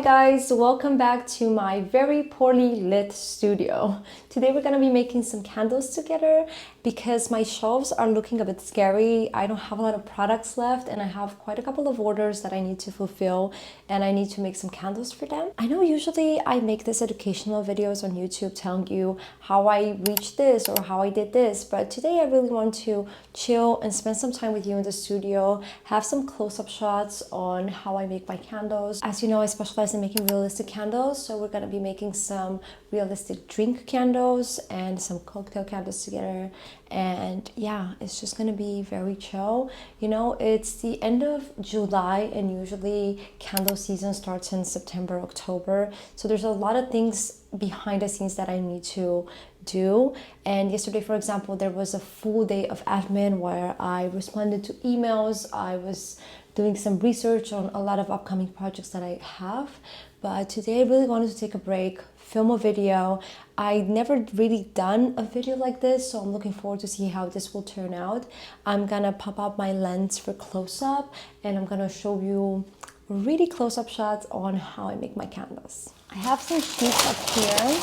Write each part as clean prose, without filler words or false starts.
guys, welcome back to my very poorly lit studio. Today we're gonna be making some candles together because my shelves are looking a bit scary. I don't have a lot of products left and I have quite a couple of orders that I need to fulfill and I need to make some candles for them. I know usually I make these educational videos on YouTube telling you how I reached this or how I did this, but today I really want to chill and spend some time with you in the studio, have some close-up shots on how I make my candles. As you know, I specialize in making realistic candles, so we're gonna be making some realistic drink candles and some cocktail candles together. And yeah, it's just gonna be very chill. You know, it's the end of July and usually candle season starts in September, October. So there's a lot of things behind the scenes that I need to do. And yesterday, for example, there was a full day of admin where I responded to emails. I was doing some research on a lot of upcoming projects that I have. But today I really wanted to take a break, film a video. I never really done a video like this, so I'm looking forward to see how this will turn out. I'm gonna pop up my lens for close-up and I'm gonna show you really close-up shots on how I make my candles. I have some sheets up here.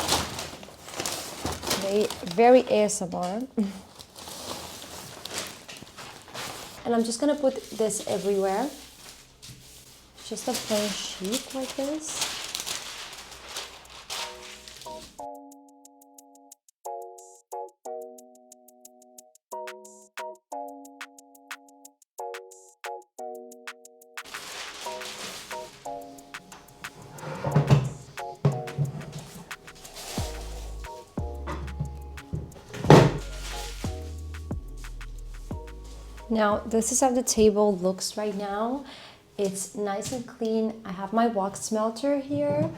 Very ASMR. And I'm just gonna put this everywhere. Just a plain sheet like this. Now, this is how the table looks right now. It's nice and clean. I have my wax smelter here.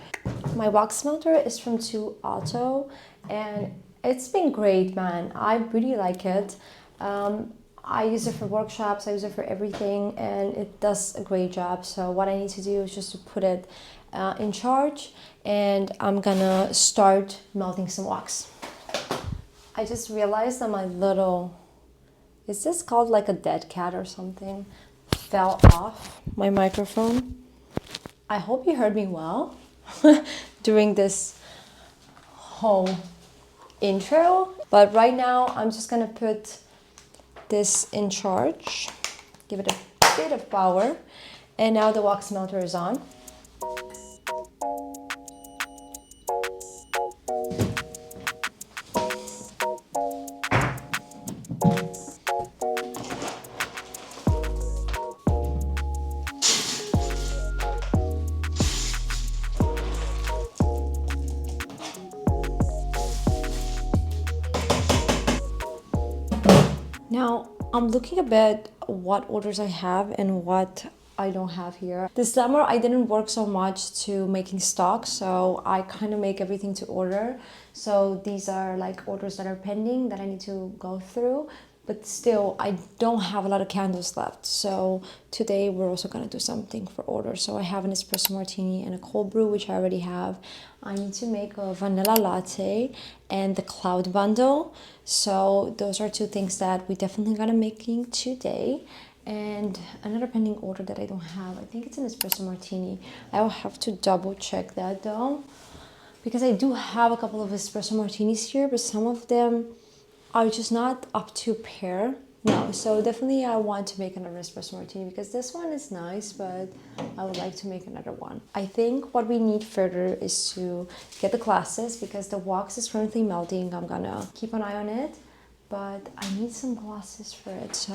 My wax smelter is from 2 Auto and it's been great, man. I really like it. I use it for workshops, I use it for everything, and it does a great job. So what I need to do is just to put it in charge, and I'm gonna start melting some wax. I just realized that my little, is this called like a dead cat or something, fell off my microphone. I hope you heard me well during this whole intro. But right now I'm just gonna put this in charge, give it a bit of power, and now the wax melter is on. Now, I'm looking a bit what orders I have and what I don't have here. This summer, I didn't work so much to making stock, so I kind of make everything to order. So these are like orders that are pending that I need to go through, but still, I don't have a lot of candles left. So today, we're also gonna do something for order. So I have an espresso martini and a cold brew, which I already have. I need to make a vanilla latte and the cloud bundle. So those are 2 things that we definitely gonna making today. And another pending order that I don't have, I think it's an espresso martini. I will have to double check that though, because I do have a couple of espresso martinis here, but some of them are just not up to pair. No, so definitely I want to make another espresso martini because this one is nice, but I would like to make another one. I think what we need further is to get the glasses because the wax is currently melting. I'm gonna keep an eye on it, but I need some glasses for it. So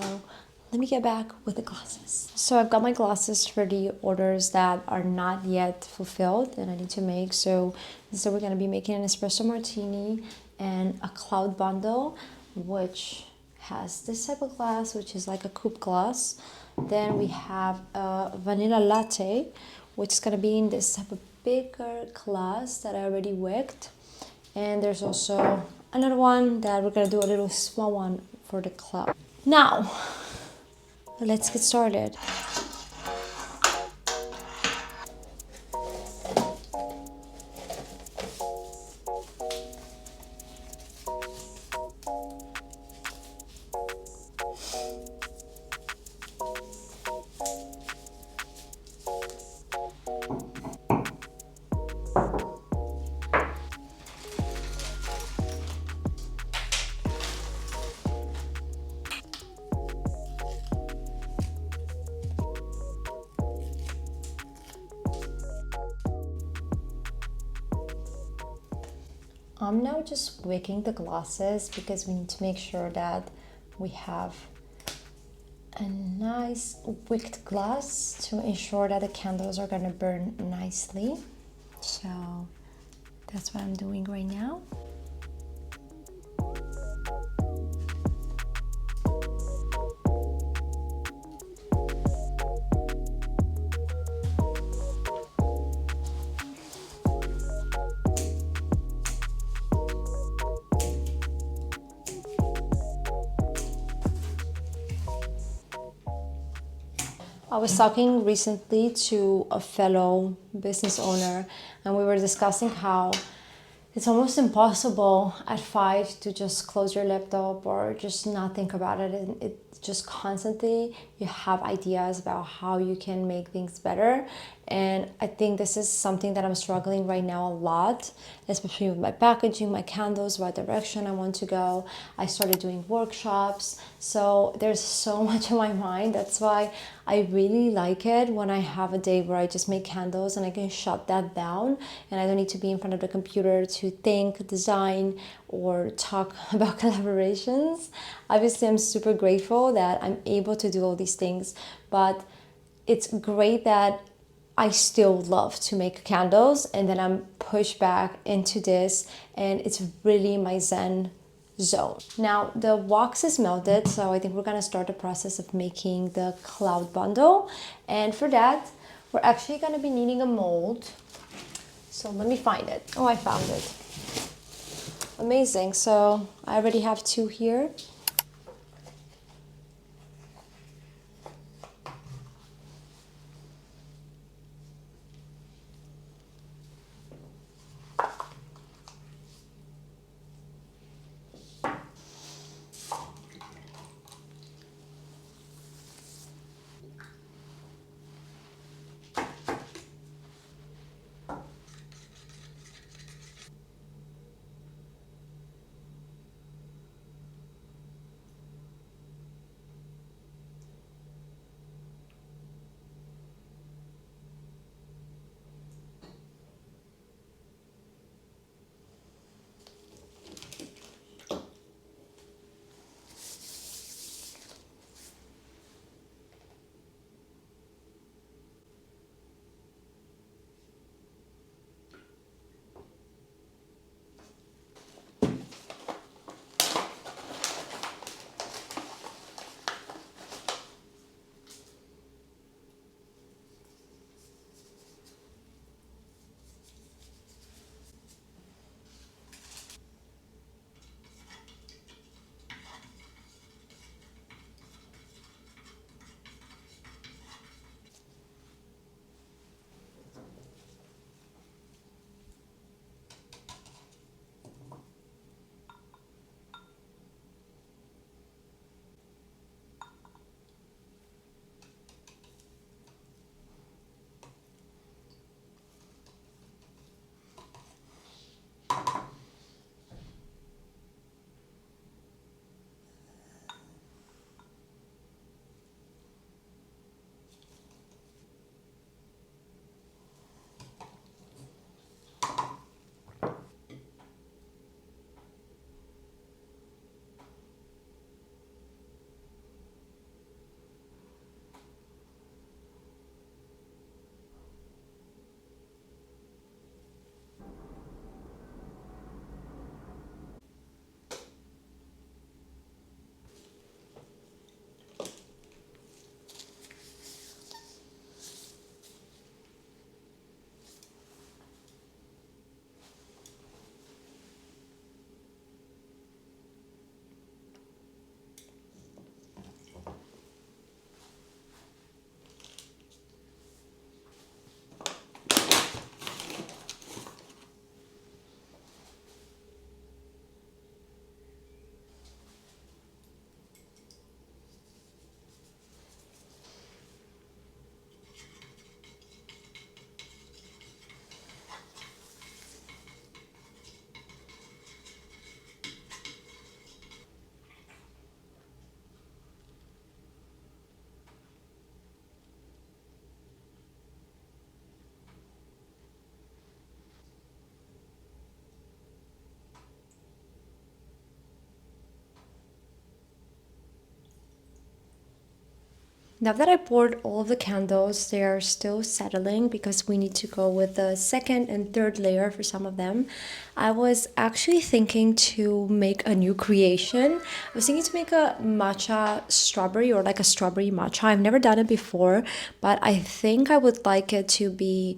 let me get back with the glasses. So I've got my glasses for the orders that are not yet fulfilled and I need to make. So we're gonna be making an espresso martini and a cloud bundle, which has this type of glass, which is like a coupe glass. Then we have a vanilla latte, which is gonna be in this type of bigger glass that I already wicked. And there's also another one that we're gonna do a little small one for the cloud. Now, let's get started. I'm now just wicking the glasses because we need to make sure that we have a nice wicked glass to ensure that the candles are gonna burn nicely. So that's what I'm doing right now. I was talking recently to a fellow business owner, and we were discussing how it's almost impossible at 5 to just close your laptop or just not think about it. And it just constantly, you have ideas about how you can make things better. And I think this is something that I'm struggling right now a lot, especially with my packaging, my candles, what direction I want to go. I started doing workshops. So there's so much in my mind. That's why I really like it when I have a day where I just make candles and I can shut that down and I don't need to be in front of the computer to think, design, or talk about collaborations. Obviously, I'm super grateful that I'm able to do all these things, but it's great that I still love to make candles, and then I'm pushed back into this, and it's really my zen zone. Now the wax is melted, so I think we're gonna start the process of making the cloud bundle. And for that, we're actually gonna be needing a mold. So let me find it. Oh, I found it. Amazing. So I already have 2 here. Now that I poured all of the candles, they are still settling because we need to go with the second and third layer for some of them. I was actually thinking to make a new creation. I was thinking to make a matcha strawberry, or like a strawberry matcha. I've never done it before, but I think I would like it to be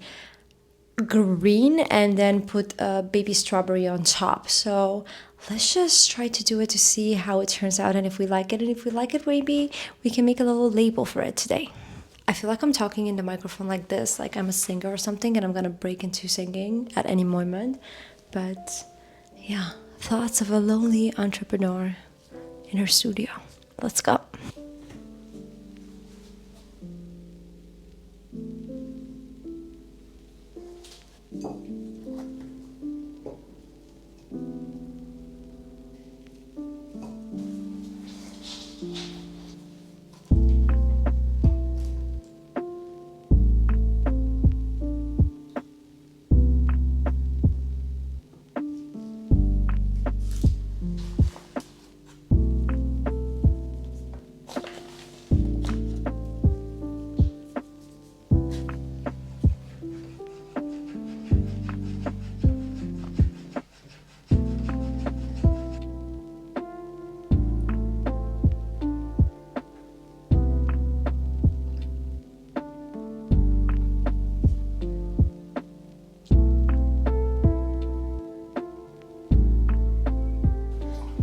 green and then put a baby strawberry on top. So let's just try to do it to see how it turns out and if we like it. And if we like it, maybe we can make a little label for it today. I feel like I'm talking in the microphone like this, like I'm a singer or something, and I'm gonna break into singing at any moment. But yeah, thoughts of a lonely entrepreneur in her studio. Let's go.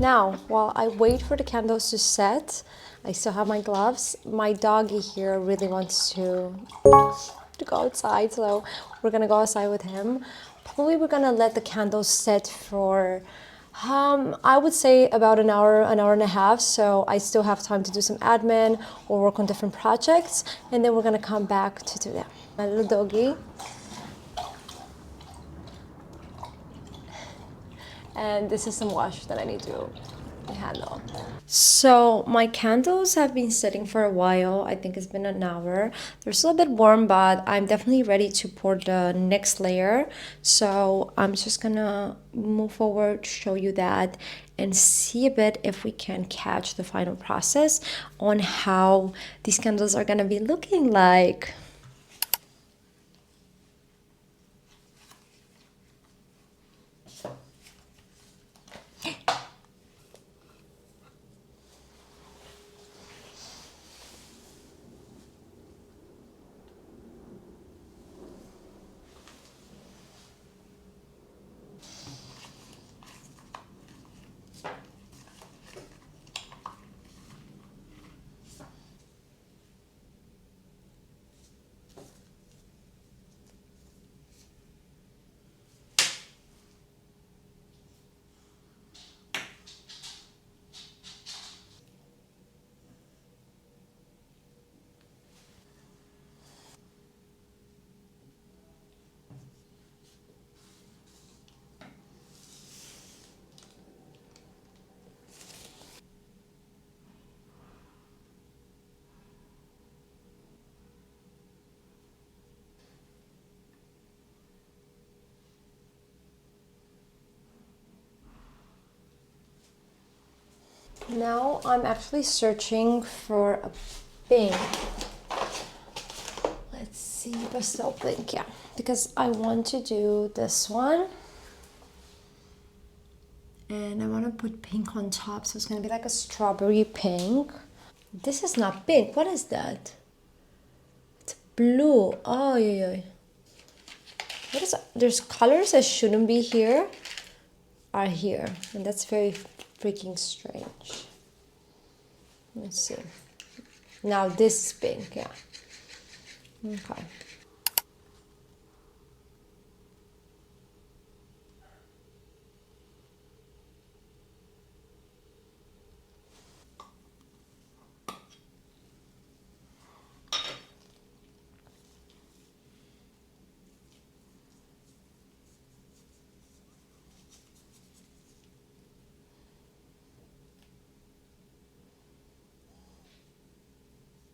Now, while I wait for the candles to set, I still have my gloves. My doggy here really wants to go outside, so we're gonna go outside with him. Probably we're gonna let the candles set for I would say about an hour and a half, so I still have time to do some admin or work on different projects, and then we're gonna come back to do that. My little doggy. And this is some wash that I need to handle. So my candles have been sitting for a while. I think it's been an hour. They're still a bit warm, but I'm definitely ready to pour the next layer. So I'm just gonna move forward, show you that, and see a bit if we can catch the final process on how these candles are gonna be looking like. Now I'm actually searching for a pink. Let's see, pastel pink, yeah. Because I want to do this one. And I want to put pink on top, so it's going to be like a strawberry pink. This is not pink. What is that? It's blue. Oh, yeah, yeah. What is that? There's colors that shouldn't be here are here. And that's very freaking strange. Let's see. Now this is pink, yeah. Okay.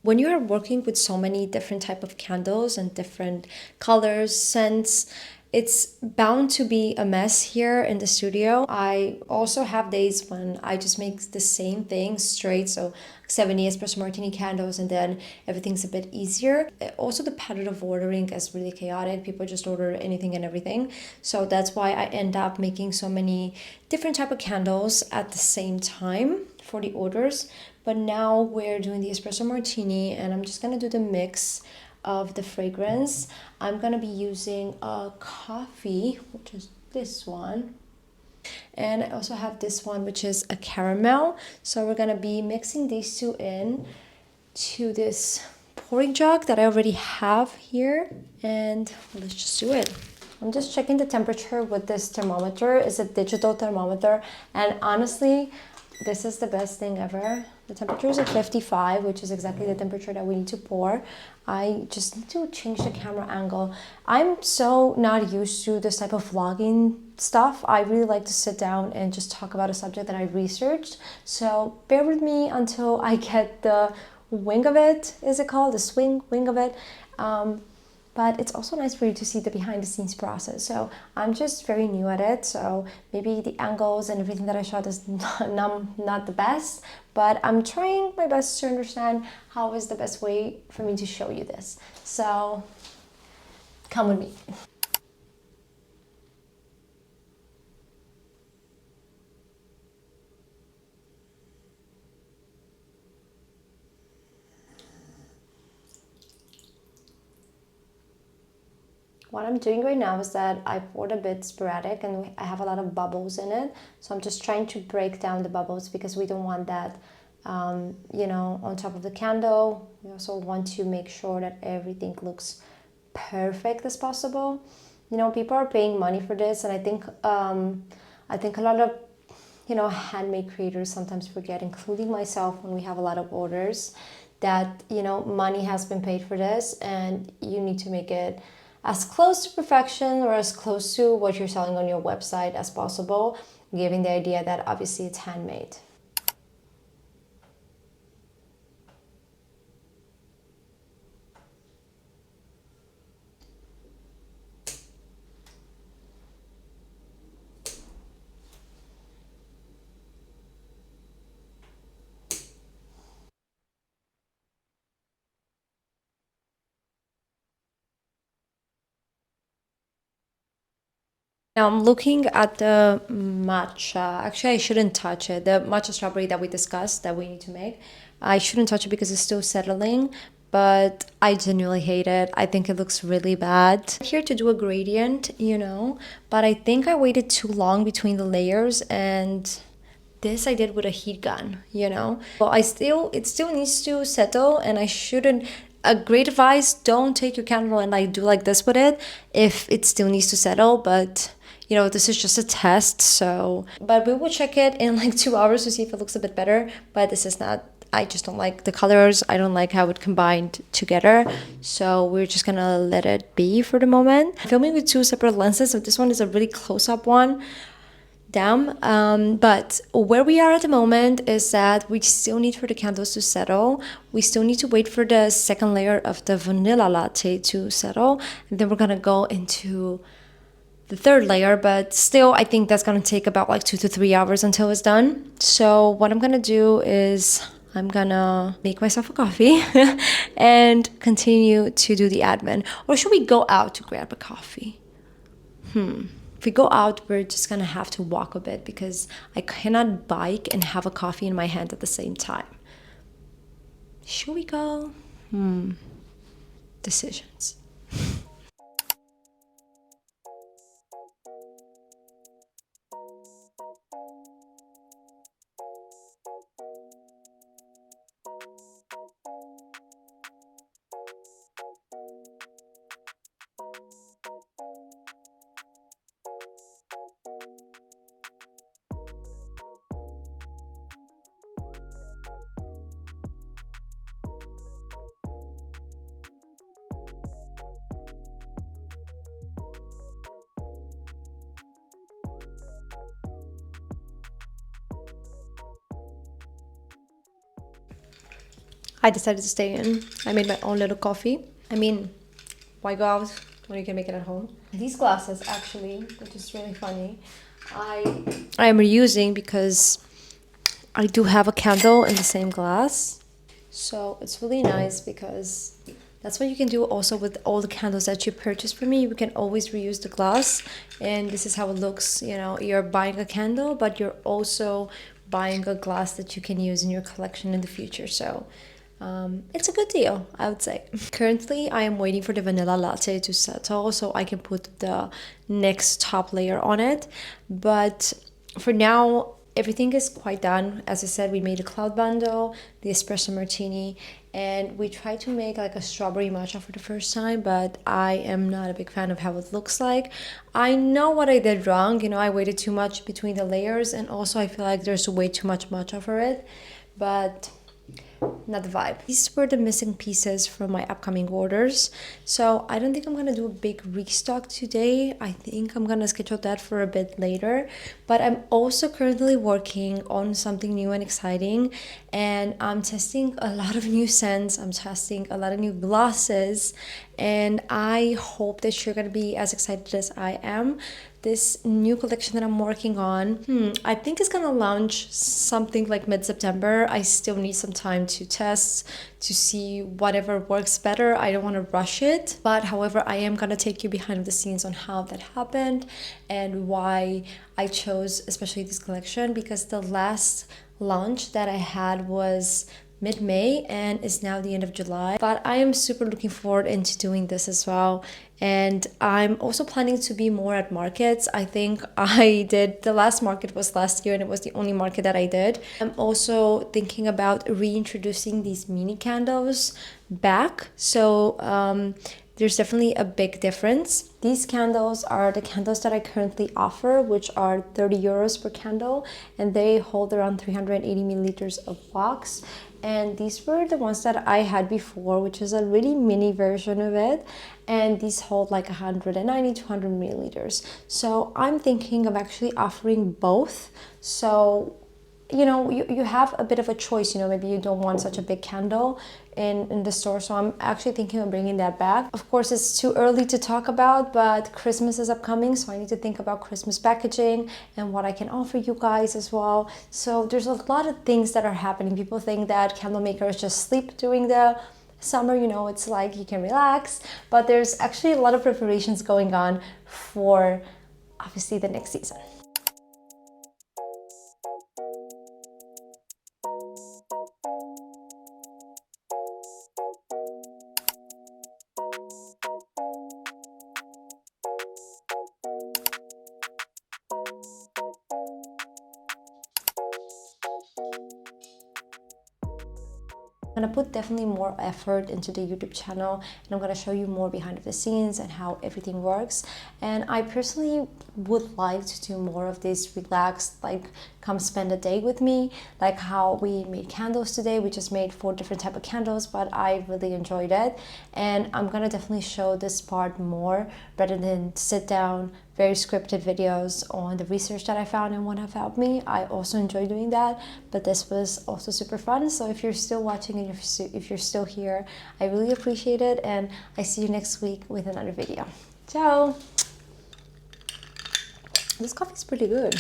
When you are working with so many different type of candles and different colors, scents, it's bound to be a mess here in the studio. I also have days when I just make the same thing straight, so 70 espresso martini candles, and then everything's a bit easier. Also, the pattern of ordering is really chaotic. People just order anything and everything, so that's why I end up making so many different type of candles at the same time for the orders. But now we're doing the espresso martini, and I'm just gonna do the mix of the fragrance. I'm gonna be using a coffee, which is this one, and I also have this one, which is a caramel. So we're gonna be mixing these two in to this pouring jug that I already have here, and let's just do it. I'm just checking the temperature with this thermometer. It's a digital thermometer, and honestly, this is the best thing ever. The temperature is at 55, which is exactly the temperature that we need to pour. I just need to change the camera angle. I'm so not used to this type of vlogging stuff. I really like to sit down and just talk about a subject that I researched. So bear with me until I get the wing of it, is it called? The wing of it. But it's also nice for you to see the behind the scenes process. So I'm just very new at it, so maybe the angles and everything that I shot is not the best, but I'm trying my best to understand how is the best way for me to show you this. So come with me. What I'm doing right now is that I poured a bit sporadic and I have a lot of bubbles in it. So I'm just trying to break down the bubbles because we don't want that, on top of the candle. We also want to make sure that everything looks perfect as possible. People are paying money for this, and I think a lot of handmade creators sometimes forget, including myself, when we have a lot of orders, that money has been paid for this, and you need to make it as close to perfection or as close to what you're selling on your website as possible, giving the idea that obviously it's handmade. Now I'm looking at the matcha. Actually, I shouldn't touch it. The matcha strawberry that we discussed that we need to make. I shouldn't touch it because it's still settling, but I genuinely hate it. I think it looks really bad. I'm here to do a gradient, but I think I waited too long between the layers, and this I did with a heat gun. Well, it still needs to settle, and I shouldn't. A great advice: don't take your candle and do like this with it if it still needs to settle. But this is just a test, but we will check it in 2 hours to see if it looks a bit better. But this is not. I just don't like the colors. I don't like how it combined together. So we're just gonna let it be for the moment. I'm filming with two separate lenses, so this one is a really close-up one. Damn. But where we are at the moment is that we still need for the candles to settle. We still need to wait for the second layer of the vanilla latte to settle, and then we're gonna go into the third layer. But still, I think that's gonna take about 2 to 3 hours until it's done. So what I'm gonna do is I'm gonna make myself a coffee and continue to do the admin. Or should we go out to grab a coffee? If we go out, we're just gonna have to walk a bit because I cannot bike and have a coffee in my hand at the same time. Should we go? Decisions. I decided to stay in. I made my own little coffee. I mean, why go out when you can make it at home. These glasses actually, which is really funny, I am reusing because I do have a candle in the same glass. So it's really nice because that's what you can do also with all the candles that you purchase from me. You can always reuse the glass, and this is how it looks. You know, you're buying a candle, but you're also buying a glass that you can use in your collection in the future. So it's a good deal, I would say. Currently, I am waiting for the vanilla latte to settle so I can put the next top layer on it. But for now, everything is quite done. As I said, we made a cloud bundle, the espresso martini, and we tried to make like a strawberry matcha for the first time, but I am not a big fan of how it looks like. I know what I did wrong. You know, I waited too much between the layers, and also I feel like there's way too much matcha for it, but not the vibe. These were the missing pieces from my upcoming orders. So I don't think I'm gonna do a big restock today. I think I'm gonna schedule that for a bit later. But I'm also currently working on something new and exciting. And I'm testing a lot of new scents. I'm testing a lot of new glosses. And I hope that you're gonna be as excited as I am. This new collection that I'm working on, I think it's gonna launch something like mid-September. I still need some time to test, to see whatever works better. I don't want to rush it, but however, I am gonna take you behind the scenes on how that happened and why I chose especially this collection, because the last launch that I had was mid-May and it's now the end of July, but I am super looking forward into doing this as well. And I'm also planning to be more at markets. I think I did, the last market was last year and it was the only market that I did. I'm also thinking about reintroducing these mini candles back. So there's definitely a big difference. These candles are the candles that I currently offer, which are 30 euros per candle, and they hold around 380 milliliters of wax. And these were the ones that I had before, which is a really mini version of it. And these hold like 190 to 100 milliliters. So I'm thinking of actually offering both. So, you know, you have a bit of a choice, you know, maybe you don't want such a big candle in the store. So I'm actually thinking of bringing that back. Of course, it's too early to talk about, but Christmas is upcoming. So I need to think about Christmas packaging and what I can offer you guys as well. So there's a lot of things that are happening. People think that candle makers just sleep during the summer, you know, it's like you can relax, but there's actually a lot of preparations going on for obviously the next season. I'm gonna put definitely more effort into the YouTube channel, and I'm gonna show you more behind the scenes and how everything works. And I personally would like to do more of this relaxed, like come spend a day with me, like how we made candles today. We just made 4 different type of candles, but I really enjoyed it. And I'm gonna definitely show this part more rather than sit down, very scripted videos on the research that I found and what have helped me. I also enjoy doing that, but this was also super fun. So if you're still watching and if you're still here, I really appreciate it, and I see you next week with another video. Ciao! This coffee is pretty good.